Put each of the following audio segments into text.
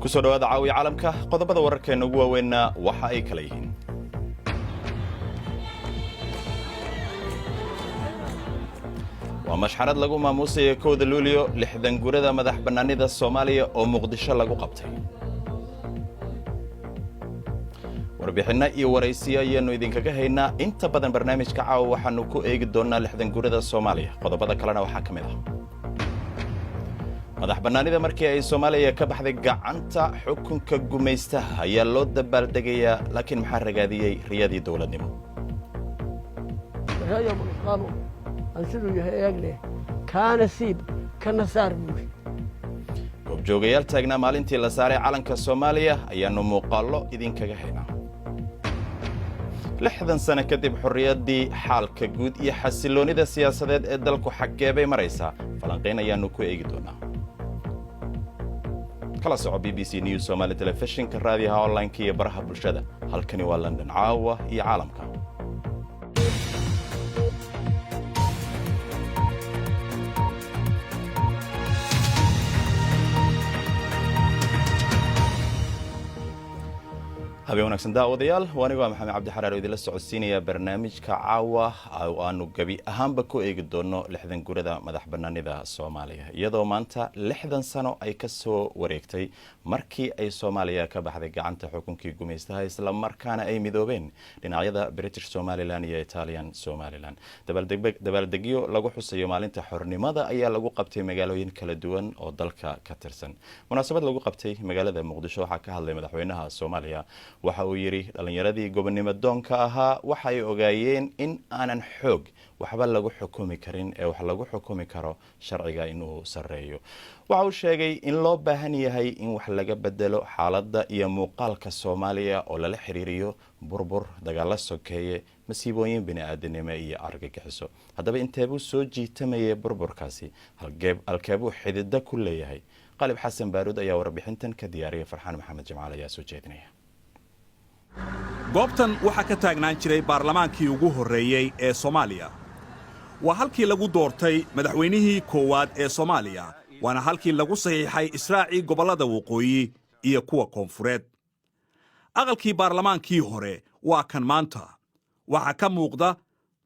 kusoo dhawaada caawiya caalamka qodobada wararkeena ugu waaweynna waxa ay kala yihiin waa mashxarad lagu maamuusay kowda luulyo 60 gurada madax bannaanida Soomaaliya oo Muqdisho lagu qabtay warbixinna iyo waraysiyo ayaanu idinkaga haynaa inta badan barnaamijka caawa waxaanu ku eegi doonaa 60 gurada Soomaaliya qodobada kalena waxaa ka mid ah madax bannaanida markii ay Soomaaliya ka baxday gacanta xukunka gumaystaha ayaa loo dabaaldegayaa laakiin maxaa ragaadiyay riyadii dawladnimo siduu yahay eegne kaana siib kana saar buuri goobjoogayaal taagnaa maalintii la saaray calanka Soomaaliya ayaanu muuqaallo idinkaga haynaa 60 sano kadib xorriyadii xaalka guud iyo xasiloonida siyaasadeed ee dalku xageebay maraysaa falanqeyn ayaanu ku eegi doonaa kala soco BBC News Somali Television ka raadiyaha online iyo baraha bulshada halkani waa London caawa iyo caalamka habeen wanaagsan daawadayaal waanigu waa maxamed cabdi xaraar oo idin la socodsiinaya barnaamijka caawa aanu gabi ahaanba ku eegi doono 60 gurada madax bannaanida Soomaaliya iyadoo maanta 60 sano ay ka soo wareegtay markii ay Soomaaliya ka baxday gacanta xukunkii gumaystaha isla markaana ay midoobeen dhinacyada British Somaliland iyo Italian Somaliland dabaaldegyo lagu xusayo maalinta xornimada ayaa lagu qabtay magaalooyin kala duwan oo dalka ka tirsan munaasabad lagu qabtay magaalada Muqdisho waxa ka hadlay madaxweynaha Soomaaliya waxa uu yiri dhalinyaradii gobonimo doonka ahaa waxa ay ogaayeen in aanan xoog waxba lagu xukumi karin ee wax lagu xukumi karo sharciga inuu sareeyo waxa uu sheegay in loo baahan yahay in wax laga bedelo xaaladda iyo muuqaalka Soomaaliya oo la xiriiriyo burbur dagaal sokeeye masiibooyin bini'aadanimo iyo argagixiso haddaba inteebuu soo jiitamayay burburkaasi halkeebuu xididda ku leeyahay qalib xasan baaruud ayaa warbixintan ka diyaariyay farxaan maxamed jamaal ayaa soo jeedinaya goobtan waxaa ka taagnaan jiray baarlamaankii ugu horreeyey ee Soomaaliya waa halkii lagu doortay madaxweynihii koowaad ee Soomaaliya waana halkii lagu saxiixay israacii gobollada waqooyi iyo kuwa koonfureed aqalkii baarlamaankii hore waa kan maanta waxaa ka muuqda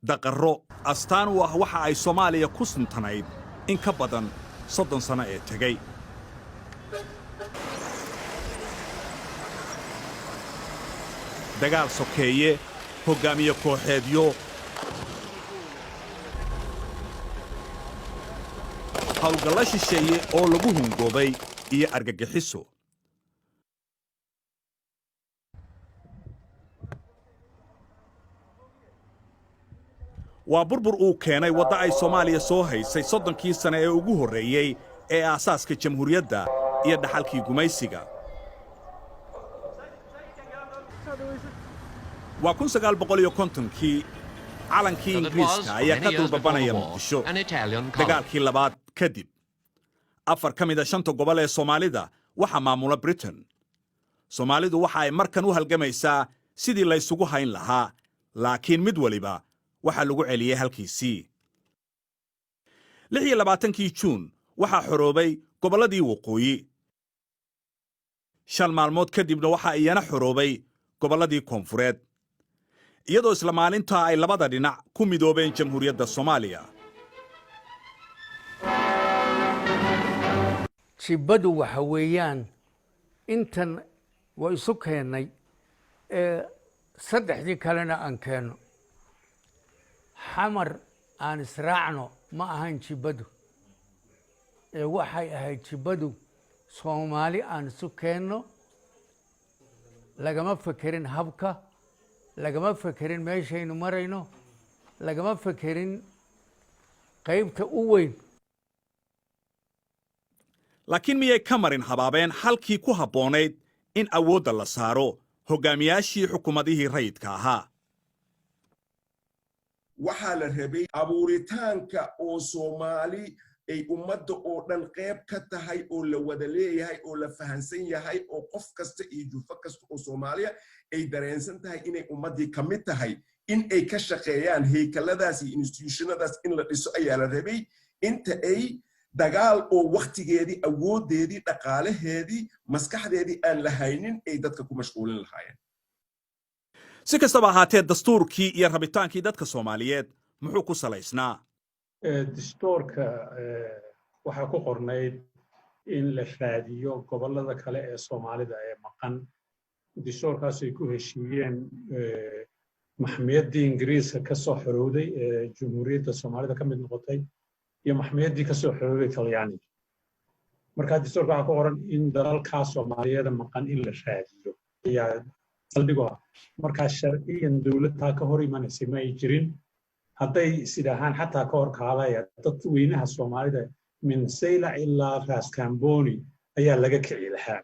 daqarro astaan u ah waxa ay Soomaaliya ku suntanayd in ka badan 30 sano ee tegey dagaal sokeeye hogaamiye kooxeedyo hawlgalla shisheeye oo lagu hungoobay iyo argagixiso waa burbur uu keenay wadda ay Soomaaliya soo haysay 30kii sano ee ugu horreeyey ee aasaaska jamhuuriyadda iyo dhaxalkii gumaysiga waa 1950kii calankii Ingiriiska ayaa ka dulbabanaya Muqdisho dagaalkii labaad kadib 4 ka mid ah 5 gobol ee Soomaalida waxa maamula Britain Soomaalidu waxa ay markan u halgamaysaa sidii la isugu hayn lahaa laakiin mid waliba waxa lagu celiyay halkiisii 26kii Juun waxa xoroobay gobolladii waqooyi 5 maalmood kadibna waxa iyana xoroobay gobolladii koonfureed iyadoo isla maalinta ay labada dhinac ku midoobeen jamhuuriyadda Soomaaliya jibadu waxa weeyaan intan way isu keenay saddexdii kalena aan keeno xamar aan israacno ma ahan jibadu waxay ahayd jibadu Soomaali aan isu keenno lagama fakerin habka lagama fakerin meeshaynu marayno lagama fakerin qaybta u weyn laakiin miyay ka marin habaabeen halkii ku habboonayd in awoodda la saaro hogaamiyaashii xukuumadihii rayidka ahaa waxaa la rabay abuuritaanka oo Soomaali ay ummadda oo dhan qayb ka tahay oo la wada leeyahay oo la fahansan yahay oo qof kasta iyo jufo kasta oo Soomaaliya ay dareensan tahay inay ummadii ka mid tahay in ay ka shaqeeyaan haykaladaas iyo institutionadaas in la dhiso ayaa la rabay inta ay dagaal oo waqtigeedii awoodeedii dhaqaalaheedii maskaxdeedii aan lahaynin ay dadka ku mashquulin lahaayeen si kastaba ahaatee dastuurkii iyo rabitaankii dadka Soomaaliyeed muxuu ku salaysnaa dastuurka waxa ku qornayd in la raadiyo gobolada kale ee Soomaalida ee maqan dastuurkaas ay ku heshiiyeen maxkamada Ingiriiska ka soo xorowday ee Jamhuuriyadda Soomaalida ka mid noqotay iyo maxkamadii ka soo xorowday Talyaaniga marka dastuurka waxa ku qoran in dalalka Soomaaliyeed maqan in la raadiyo ayaa saldigo marka sharciyan dawladda ka hor imanaysa ma jirin hadday sidahan xataa ka hor kaalaya dadweynaha Soomaalida min Sayla ilaa Ras Kamboni ayaa laga kiciyay lahaa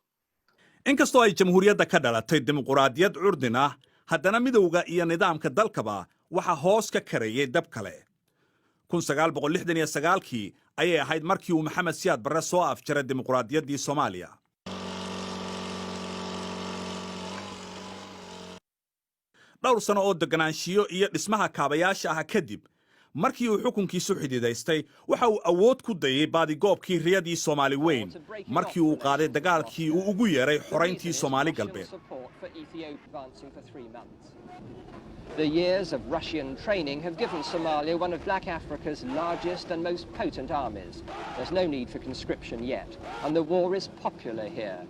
inkastoo ay jamhuuriyadda ka dhalatay dimuqraadiyad curdin ah haddana midowga iyo nidaamka dalkaba waxa hoos ka karayay dab kale 1969kii ayay ahayd markii uu Maxamed Siyaad Barre soo afjaray dimuqraadiyaddii Soomaaliya dhowr sano oo deganaanshiyo iyo dhismaha kaabayaasha ah kadib markii uu xukunkiisu xididaystay waxa uu awood ku dayay baadigoobkii riyadii Soomaali weyn markii uu qaaday dagaalkii uu ugu yeeray xorayntii Soomaali galbeed The years of Russian training have given Somalia one of Black Africa's largest and most potent armies. There's no need for conscription yet, and the war is popular here.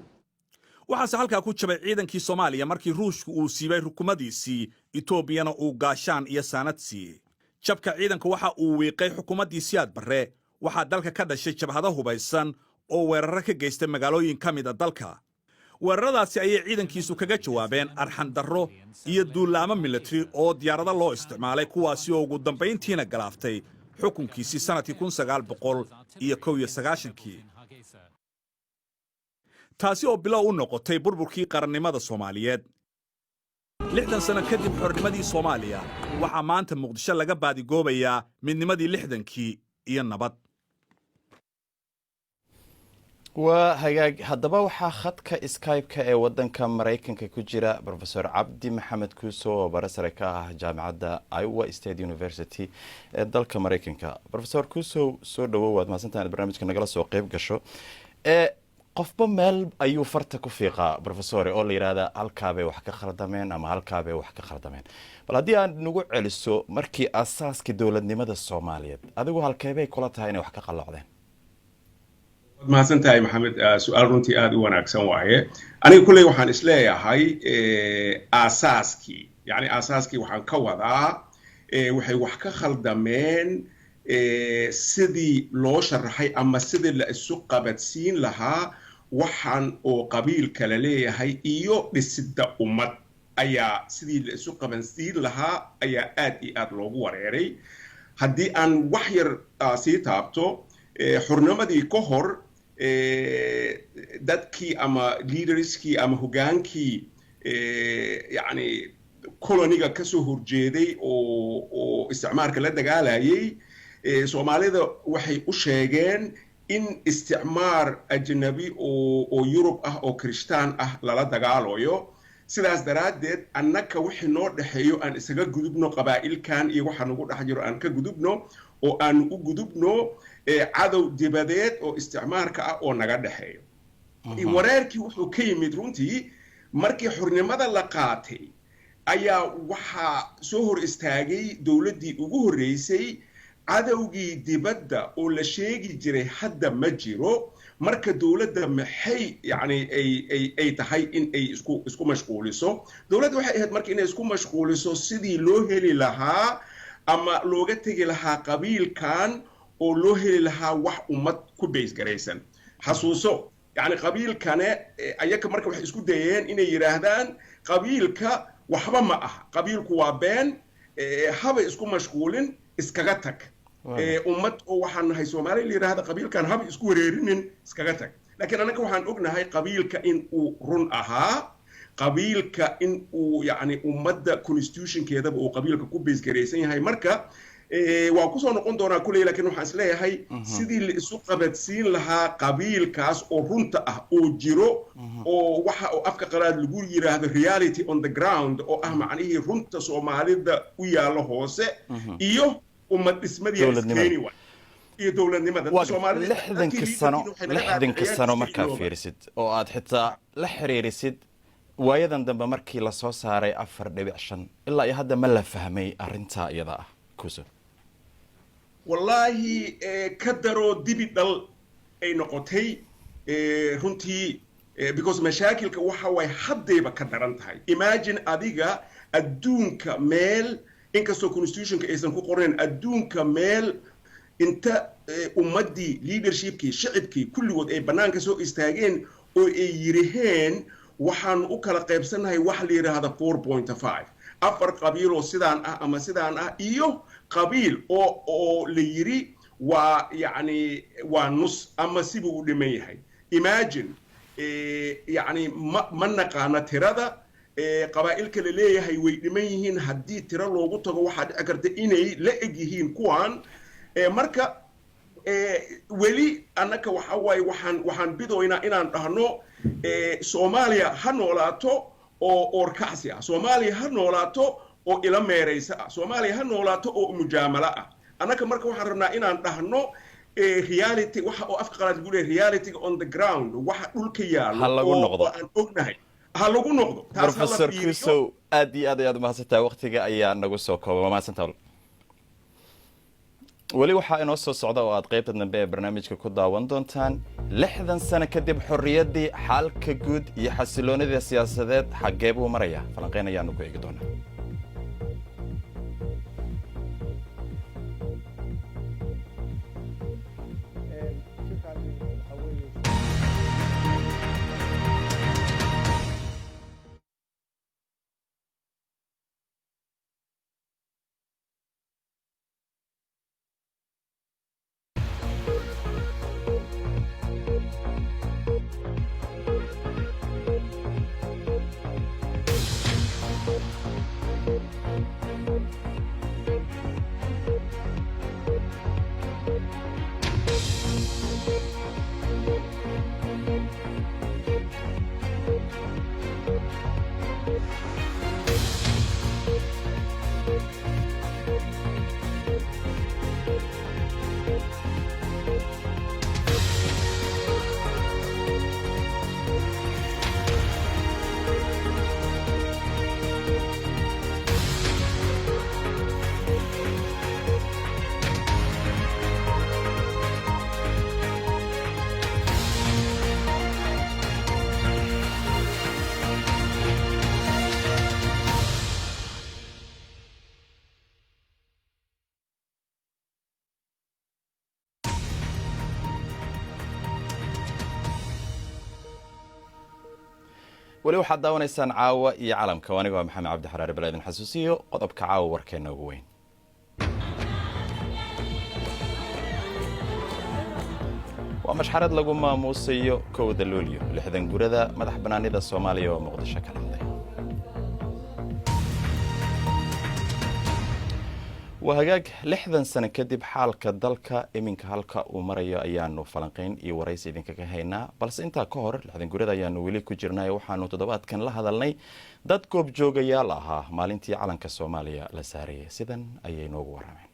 waxaase halkaa ku jabay ciidankii Soomaaliya markii Ruushku uu siibay xukuumadiisii Etoobiyana uu gaashaan iyo saanad siiyey jabka ciidanka waxa uu wiiqay xukuumaddii Siyaad Barre waxaa dalka ka dhashay jabhado hubaysan oo weeraro ka geystay magaalooyin ka mid ah dalka weeraradaasi ayay ciidankiisu kaga jawaabeen arxan darro iyo duulaamo military oo diyaarado loo isticmaalay kuwaasi oo ugu dambayntiina galaaftay xukunkiisii sanadkii 1991kii taasi oo bilow u noqotay burburkii qarannimada Soomaaliyeed 60 sano kadib xornimadii Soomaaliya waxaa maanta Muqdisho laga baadigoobayaa midnimadii 60kii iyo nabad waa hagaag haddaba waxaa khadka Skype-ka ee wadanka Mareykanka ku jira Professor Cabdi Maxamed Kuuso oo barasare ka ah jaamacadda Iowa State University ee dalka Mareykanka Professor Kuuso soo dhawow waad mahadsantahay barnaamijka nagala soo qayb gasho qofba meel ayuu farta ku fiiqaa Professor oo la yiraahdo halkaabay wax ka khaldameen ama halkaabay wax ka khaldameen bal haddii aan nagu celiso markii asaaskii dawladnimada Soomaaliyeed adigu halkeebay kula tahay inay wax ka qalloocdeen mahadsantahay maxamed su'aal runtii aad u wanaagsan waaye aniga kulay waxaan isleeyahay asaaskii waxaan ka wadaa waxay wax ka khaldameen sidii loo sharaxay ama sidii la isu qabadsiin lahaa waxaan oo qabiil kale leeyahay iyo dhisidda ummad ayaa sidii la isu qabadsiin lahaa ayaa aad iyo aad loogu wareeray haddii aan wax yar sii taabto xurnimadii ka hor dadkii ama leaderskii ama hogaankii yani koloniga ka soo horjeeday oo isticmaalka la dagaalayay Soomaalida waxay u sheegeen in isticmaar ajnabi oo Yurub ah oo Kristaan ah lala dagaalayo sidaas daraadeed annaka wixii noo dhaxeeyo aan isaga gudubno qabaa'ilkan iyo waxa nagu dhex jiro aan ka gudubno oo aan u gudubno cadow dibadeed oo isticmaalka ah oo naga dhaxeeyo wareerkii wuxuu ka yimid runtii markii xornimada la qaatay ayaa waxa soo hor istaagay dawladdii ugu horeysay cadowgii dibadda oo la sheegi jiray hadda ma jiro marka dawladda maxay yani ay tahay in ay isku mashquuliso dawladda waxay ahayd marka inay isku mashquuliso sidii loo heli lahaa ama looga tegi lahaa qabiilkan oo loo heli lahaa wax ummad ku base garaysan xasuuso yani qabiilkane ayaka marka waxay isku dayeen inay yiraahdaan qabiilka waxba ma aha qabiilku waa been haba isku mashquulin iskaga tag ummad oo waxaan nahay Soomaali yiraahdo qabiilkan haba isku wareerinin iskaga tag laakiin anaka waxaan ognahay qabiilka in uu run ahaa qabiilka in uu yani ummadda constitutionkeedaba uu qabiilka ku base garaysan yahay marka waa ku soo noqon doonaa kulay laakiin waxaan isleeyahay sidii la isu qabadsiin lahaa qabiilkaas oo runta ah oo jiro oo waxa oo afka qalaad lagu yiraahdo reality on the ground oo ah macnihii runta Soomaalida u yaalo hoose iyo ummad dhismadii iskeeni iyo dowladnimada Soomaalida lixdanka sano markaa fiirisid oo aad xitaa la xiriirisid waayadan dambe markii la soo saaray 4.5 ilaa iyo hadda ma la fahmay arrinta iyada ah kuso wallahi ka daro dibi dhal ay noqotay runtii because mashaakilka waxa way haddayba ka daran tahay imagine adiga adduunka meel inkastoo constitutionka aysan ku qornayn adduunka meel inta ummadii leadershipkii shacibkii kulligood ay bannaanka soo istaageen oo ay yiraheen waxaan u kala qaybsanahay wax la yiraahdo 4.5 afar qabiil oo sidaan ah ama sidaan ah iyo qabiil oo la yiri waa yani waa nus ama sibu u dhiman yahay imagine yani ma naqaana tirada qabaa'ilka la leeyahay way dhiman yihiin haddii tiro loogu tago waxaa dhici karta inay la eg yihiin kuwan marka weli annaka waxa waaye waxaan bidoynaa inaan dhahno Soomaaliya ha noolaato oo orkacsi ah Soomaaliya ha noolaato oo ila meeraysa ah Soomaaliya ha noolaato oo mujaamala ah annaka marka waxaan rabnaa inaan dhahno reality waxa oo afka qalaad lagu leeyahay reality on the ground waxa dhulka yaalo oo aan ognahay ha lagu noqdo Professor Kuso aad iyo aad mahadsantahay waqtiga ayaa nagu soo koobay mahadsantahay wali waxaa inoo soo socda oo aad qaybta dambe ee barnaamijka ku daawan doontaan 60 sano kadib xorriyadii xalka guud iyo xasiloonida siyaasadeed xagee buu maraya falanqeyn ayaanu ku eegi doonaa wali waxaad daawanaysaan caawa iyo calamka aniga waa maxamed cabdi xaraare balaadin xasuusiyo qodobka caawa warkeena ugu weyn waa mashxarad lagu maamuusayo kowda luulyo 60 gurada madax banaanida Soomaaliya oo Muqdisho ka dhacday وهاجاج لحظة سنة كدب حالك دلك إمين كهالك ومريا أيانو فلانقين يوريس إذن كهينا بس أنت كهر لحظة جوردا أيانو ولي كجرنا وحانو تدبات كان لها ذلني دad كوب جوجا يالها مالنتي على كسوماليا لسارية سيدن أيانو ورمين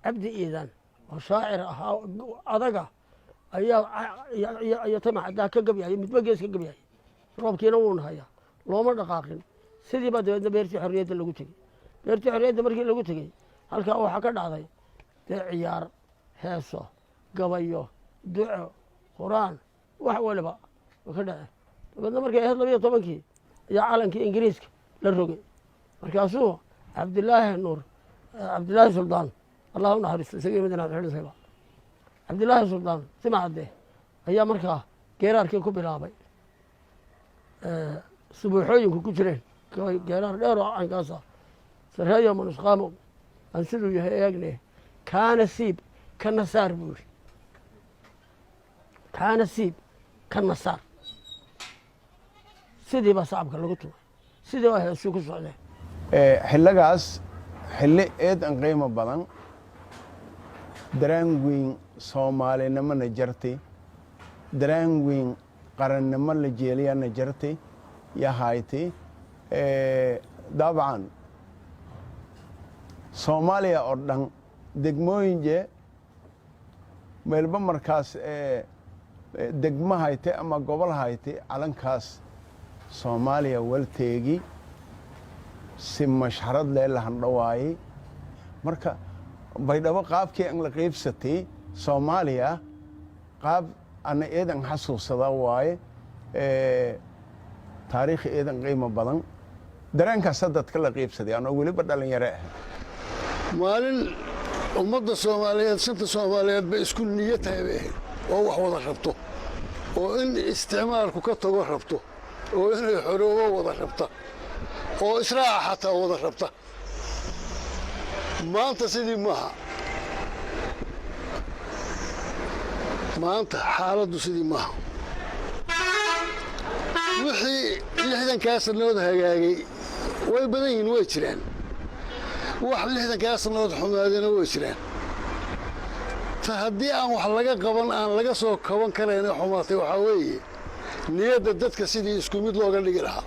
عبد إذن وشاعر أضجع أي تمع ذاك قبيح متبقيس قبيح روبكي نون هيا لو ما دقاقين سيدي بدو بيرتي حرية اللي قلت beertii xorriyadda markii lagu tegey halkaa waxaa ka dhacday dee ciyaar heeso gabayo duco quraan wax waliba ka dhacay dabeedna markay ahayd 12 ayaa calankii ingiriiska la rogay markaasuu cabdilaahi suldaan allah u naxariisto isagii madiina xidhisayba cabdilaahi suldaan simacadde ayaa markaa geeraarkii ku bilaabay subuuxooyinku ku jireen geeraar dheer oo caynkaasa سرهايا من اسقامه انسلو يهيغني كان سيب كنصار بوش كان سيب كنصار سيدي بصعب كلغتو سيدي وهي سوق سوده xilligaas xilli eed aan qiimo badan dareen weyn Soomaalinimana jartay dareen weyn qarannimo la jeeliyana jartay yahayti dabcan Soomaaliya oo dhan degmooyinka meelba markaas degmo haytay ama gobol haytay calankaas soomaaliya walteegi si mashxarad leh la handhawaayey marka baydhabo qaabkii aan la qaybsatay soomaaliya qaab ana eedan xasuusada waaye taariikh eedan qiimo badan dareenkaas dadka la qaybsaday anoo weliba dhalinyaro ah maalin ummadda soomaaliyeed shanta soomaaliyeed bay isku niyo tahay bay ahayd oo wax wada rabto oo in isticmaalku ka tago rabto oo inay xoroobo wada rabta oo israaca xataa wada rabta maanta sidii maaha maanta xaaladdu sidii maaha wixii 60kaa sannadood hagaagay way badan yihiin way jiraan wax 60kaa sannadood xumaadina way jiraan ta haddii aan wax laga qaban aan laga soo kaban karayna xumaatay waxaa weeye niyadda dadka sidii isku mid looga dhigi lahaa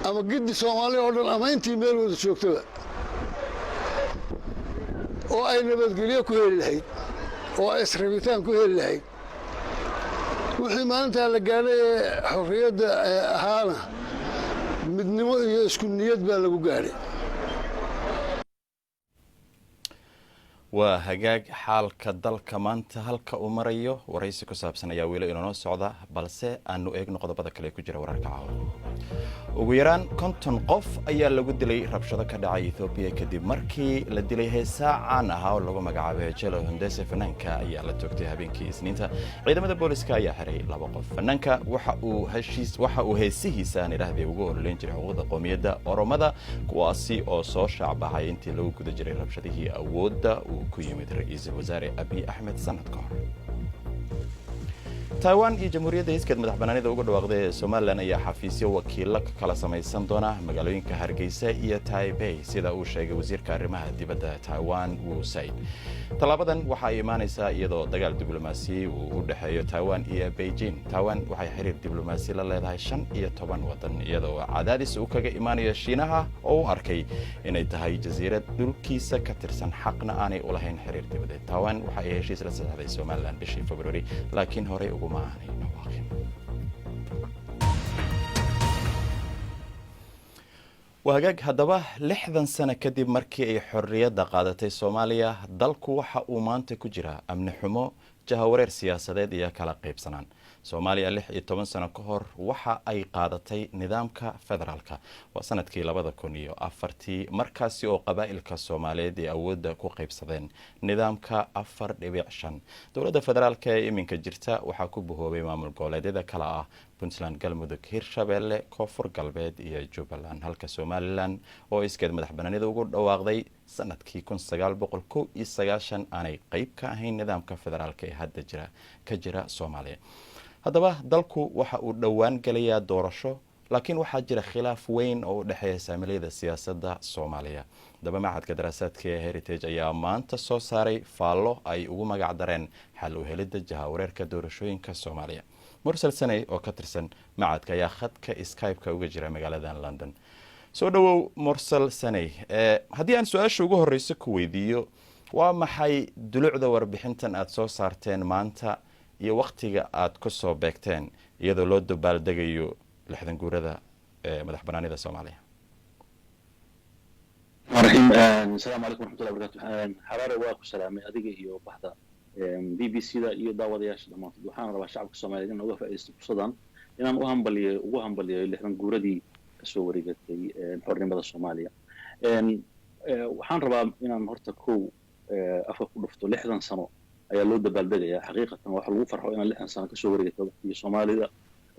ama giddi soomaaliya oo dhan ama intii meel wada joogtaba oo ay nabadgelyo ku heli lahayd oo ay israbitaan ku heli lahayd wixii maalintaa la gaadhay ee xorriyadda ahaana midnimo iyo isku niyad baa lagu gaadhay waa hagaag xaalka dalka maanta halka uu marayo waraysi ku saabsan ayaa weli inoo socda balse aanu eegno qodobada kale ku jira wararka caawa ugu yaraan 50 qof ayaa lagu dilay rabshado ka dhacay Ethiopia kadib markii la dilay heesaa caan ah oo lagu magacaabay Jelo Hundese fanaanka ayaa la toogtay habeenkii Isniinta ciidamada booliska ayaa xiray 2 qof fanaanka waxa uu heesihiisa niraahday ugu ololeyn jiray xuquuqda qowmiyadda Oromada kuwaasi oo soo shacbahay intii lagu guda jiray rabshadihii awoodda ku yimid ra'iisul wasaare Abiy Ahmed sanad ka hor Taiwan iyo Jamhuuriyadda Iskeed madaxbannaanida uga dhawaaqday Soomaaliland ayaa xafiisyo wakiilo kala samaysan doona magaalooyinka Hargeysa iyo Taipei sida uu sheegay wasiirka arrimaha dibadda Taiwan Wu Said talaabadan waxa ay imaanaysaa iyadoo dagaal diblomaasi uu u dhaxeeyo Taiwan iyo Beijing Taiwan waxay xiriir diblomaasi la leedahay 15 wadan iyadoo cadaadis uu kaga imaanayo Shiinaha oo u arkay inay tahay jasiirad dhulkiisa ka tirsan xaqna aanay u lahayn xiriir dibadeed Taiwan waxa ay heshiis la saxday Soomaaliland bishii February laakiin hore ugu maahanay dhawaaqin wahagaag haddaba 60 sano kadib markii ay xorriyadda qaadatay Soomaaliya dalku waxa uu maanta ku jira amni xumo jahawareer siyaasadeed iyo kala qaybsanaan Soomaaliya 16 sano ka hor waxa ay qaadatay nidaamka federaalka waa sanadkii 2004 markaasi oo qabaa'ilka Soomaaliyeed ay awoodda ku qaybsadeen nidaamka 4.5 dowladda federaalka ee iminka jirta waxa ku buhoobay maamul goboleedyada kala ah Puntland Galmudug Hirshabelle Koonfur Galbeed iyo Jubbaland halka Somaliland oo iskeed madaxbannaanida ugu dhawaaqday sanadkii 1990 aanay qayb ka ahayn nidaamka federaalka ee hadda jira Soomaaliya haddaba dalku waxa uu dhawaan galayaa doorasho laakiin waxaa jira khilaaf weyn oo u dhaxeeya saamileyda siyaasadda Soomaaliya daba macadka daraasaadka ee Heritage ayaa maanta soo saaray faallo ay ugu magac dareen xal u helidda jahawareerka doorashooyinka Soomaaliya mursal sanay oo ka tirsan macadka ayaa khadka Skype-ka uga jira magaalada London soo dhawow mursal sanay haddii aan su'aasha ugu horeysa ku weydiiyo waa maxay dulucda warbixintan aad soo saarteen maanta iyo waqtiga aad ku soo beegteen iyadoo loo dabaaldegayo 60 guurada madaxbannaanida Soomaaliya السلام عليكم ورحمة الله وبركاته حرارة واقع سلامي أديك iyo baxda BBC da iyo daawadayaasha dhamaantood waxaan rabaa shacabka Soomaaliyeed in uga faa'iideysto fursadan inaan ugu hambaliyo 60 guuradii ka soo wareegatay xornimada Soomaaliya waxaan rabaa inaan horta afka ku dhufto 60 sano ayaa loo dabaaldegayaa xaqiiqatan waxa lagu farxo in 60 sano ka soo wareegatay waqtigii Soomaalida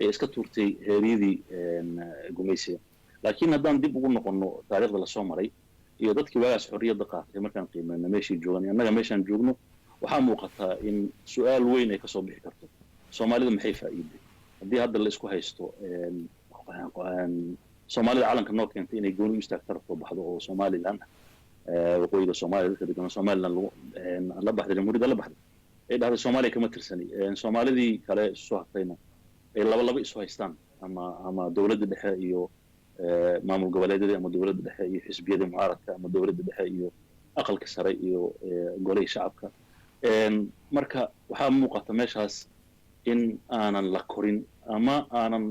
ay iska tuurtay heeriyadii gumaysiga laakiin haddaan dib ugu noqono taariikhda la soo maray iyo dadkii waagaas xorriyadda qaatay markaan qiimeeyno meeshii joogan annaga meeshaan joogno waxaa muuqataa in su'aal weyn ay ka soo bixi karto Soomaalida maxay faa'iiday haddii hadda la isku haysto Soomaalida calanka noo keentay inay gooni u istaagto rabto baxdo oo Somaliland waqooyiga Soomaaliya dadka degan Somaliland la baxday jamhuuriyadda la baxday ay dhahday Soomaaliya kama tirsani Soomaalidii kale soo hartayna ay laba isu haystaan ama dawladda dhexe iyo maamul goboleedyada ama dawladda dhexe iyo xisbiyada mucaaradka ama dawladda dhexe iyo aqalka sare iyo golaha shacabka marka waxaa muuqata meeshaas in aanan la korin ama aanan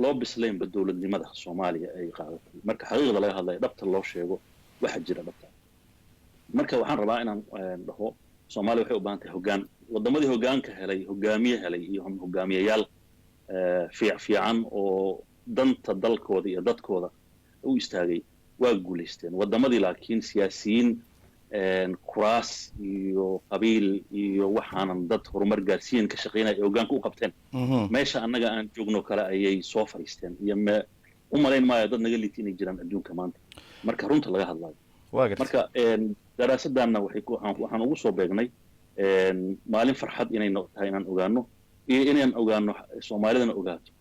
loo bislaynba dowladnimada Soomaaliya ay qaadatay marka xaqiiqda laga hadlayo dhabta loo sheego waxa jira dhabta marka waxaan rabaa inaan dhaho Soomaaliya waxay u baahan tahay hoggaan wadamadii hoggaanka helay hogaamiye helay iyo hogaamiyayaal fiican oo danta dalkooda iyo dadkooda u istaagay waa guuleysteen wadamadii laakiin siyaasiyiin kuraas iyo qabiil iyo waxaanan dad horumar gaarsiin ka shaqeynay hoggaanka u qabteen meesha annaga aan joogno kale ayay soo fariisteen iyo u malayn maayo dad naga liitin inay jiraan adduunka maanta marka runta laga hadlayo marka daraasadana waxaan ugu soo beegnay maalin farxad inay tahay inaan ogaano iyo inaan ogaano Soomaalidana ogaato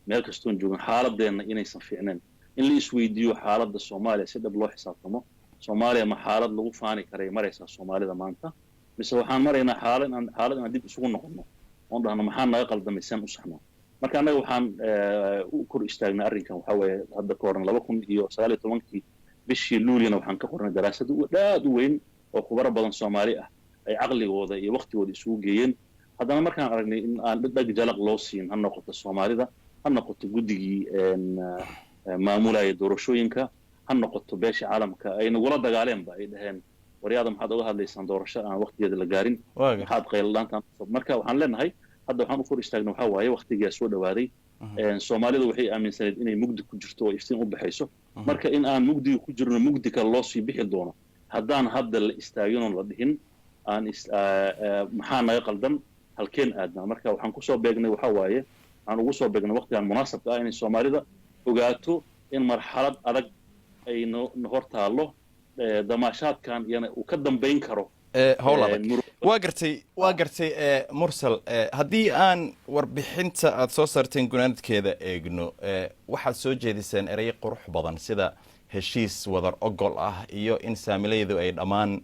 meel kastoon joogan xaaladdeena inaysan fiicneen in la isweydiiyo xaaladda Soomaaliya si dhab loo xisaabtamo Soomaaliya ma xaalad lagu faani karay maraysa Soomaalida maanta mise waxaan maraynaa xaalad aan dib isugu noqono oo dhahno maxaa naga qaldamaysan u saxno marka anaga waxaan u kor istaagnay arrinkan waxa weeye hadda ka horan 2019 bishii luuliyana waxaan ka qornay daraasad aad u weyn oo khubaro badan Soomaali ah ay aqligooda iyo waqtigooda isugu geeyeen haddana markaan aragnay in aan dhag jalaq loo siin ha noqoto Soomaalida ha noqoto guddigii maamulaya doorashooyinka ha noqoto beesha caalamka ay nagula dagaaleenba ay dhaheen waryaada maxaad uga hadlaysaan doorasho aan waqtigeeda la gaarin maxaad qayladaan marka waxaan leenahay hadda waxaan u kor istaagnay waxa waaye waqtigiisa soo dhawaaday Soomaalidu waxay aaminsaneed inay mugdi ku jirto oo iftiin u baxayso marka in aan mugdiga ku jirno mugdi kale loo sii bixi doono haddaan hadda la istaagin oo la dhihin aan maxaa naga qaldan halkeen aadna marka waxaan ku soo beegnay waxa waaye aan ugu soo beegnay waqtigan munaasabka ah in Soomaalida ogaato in marxalad adag ay hor taalo damaashaadkan iyana uu ka dambeyn karo waa gartay mursal haddii aan warbixinta aad soo saarteen gunaanadkeeda eegno waxaad soo jeediseen eray qurux badan sida heshiis wadar ogol ah iyo in saamilaydu ay dhammaan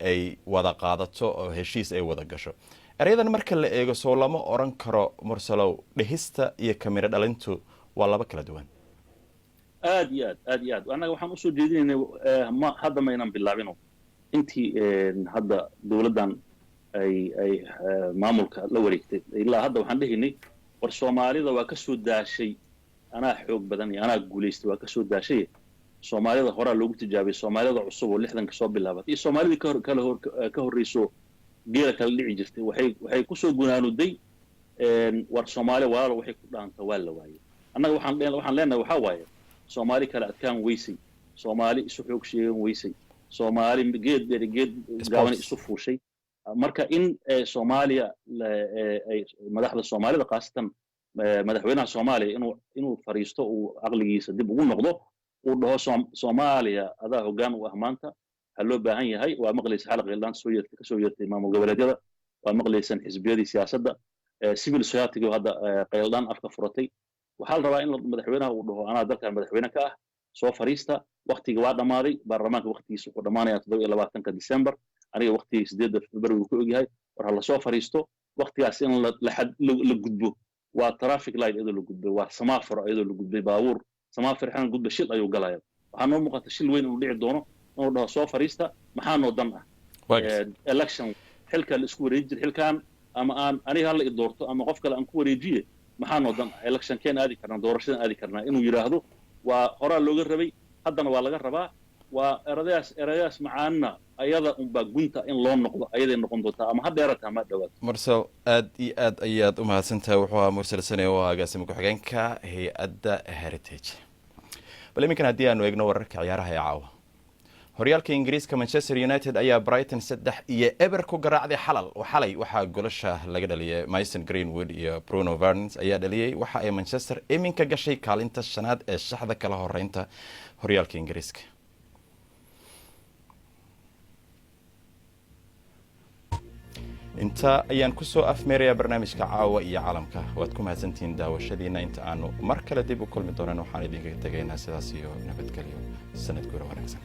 ay wada qaadato oo heshiis ay wada gasho erayadan marka la eego soo lama oran karo mursalow dhehista iyo kamiro dhalintu waa laba kala duwan aad iyo aad anaga waxaan u soo jeedinaynay hadda ma inaan bilaabino intii hadda dawladdan ay maamulka la wareegtay ilaa hadda waxaan dhahaynay war Soomaalida waa ka soo daashay anaa xoog badan iyo anaa guuleystay waa ka soo daashay Soomaalida hore loogu tijaabiyay Soomaalida cusub oo 60 ka soo bilaabatay iyo Soomaalida ka horreyso geela kala dhici jirtay waxay ku soo gunaanuday war Soomaaliya walaal waxay ku dhaanta waa la waayay annaga waxaan leenahay waxa waaye Soomaali kala adkaan weysay Soomaali isu xoog sheegan weysay Soomaali geed gaaban isu fuushay marka in Soomaaliya ay madaxda Soomaalida qaasatan madaxweynaha Soomaaliya inuu fariisto uu aqligiisa dib ugu noqdo uu dhaho Soomaaliya adaa hoggaan u ah maanta loo baahan yahay waa maqlaysa xalaq ilaa soo yeertay maamul goboleedyada waa maqlaysan xisbiyadii siyaasadda civil society hadda qayldaan afka furatay waxaa la rabaa in madaxweynaha uu dhaho anaa dalkan madaxweyne ka ah soo fariista waqtiga waa dhamaaday baarlamaanka waqtigiisa wuxuu dhamaanayaa 27 December aniga waqtigiisa 8 February uu ku ogyahay war la soo fariisto waqtigaas in la gudbo waa traffic light iyadoo la gudbo waa samaafar iyadoo la gudbay baabuur samaafar xan gudba shil ayuu galaya waxaa noo muuqata shil weyn inuu dhici doono inuu dhaho soo fariista maxaa noo dan ah election xilka la isku wareejin xilkan ama aan aniga hal i doorto ama qof kale aan ku wareejiye maxaa noo dan election keen aadi karnaa doorashadan aadi karnaa inuu yiraahdo waa horaa looga rabay haddana waa laga rabaa waa eradaas macaanna ayada unbaa gunta in loo noqdo ayaday noqon doontaa ama ha dheerata ama dhawaad mursal aad iyo aad ayaad u mahadsantahay wuxuu ahaa mursal sane oo agaasimo ku-xigeenka hay-adda heritage bal iminkan haddii aanu eegno wararka ciyaaraha ee caawa horyaalka ingiriiska Manchester United ayaa Brighton 3-0 ku garaacday xalay waxaa golasha laga dhaliyay Mason Greenwood iyo Bruno Fernandes ayaa dhaliyay waxa ay Manchester iminka gashay kaalinta shanaad ee shaxda kala horeynta horyaalka ingiriiska inta ayaan ku soo afmeerayaa barnaamijka caawa iyo caalamka waad ku mahadsantihiin daawashadiina inta aanu mar kale dib u kulmi doonaan waxaan idinkaga tegaynaa sidaas iyo nabadgelyo sanad guura wanaagsan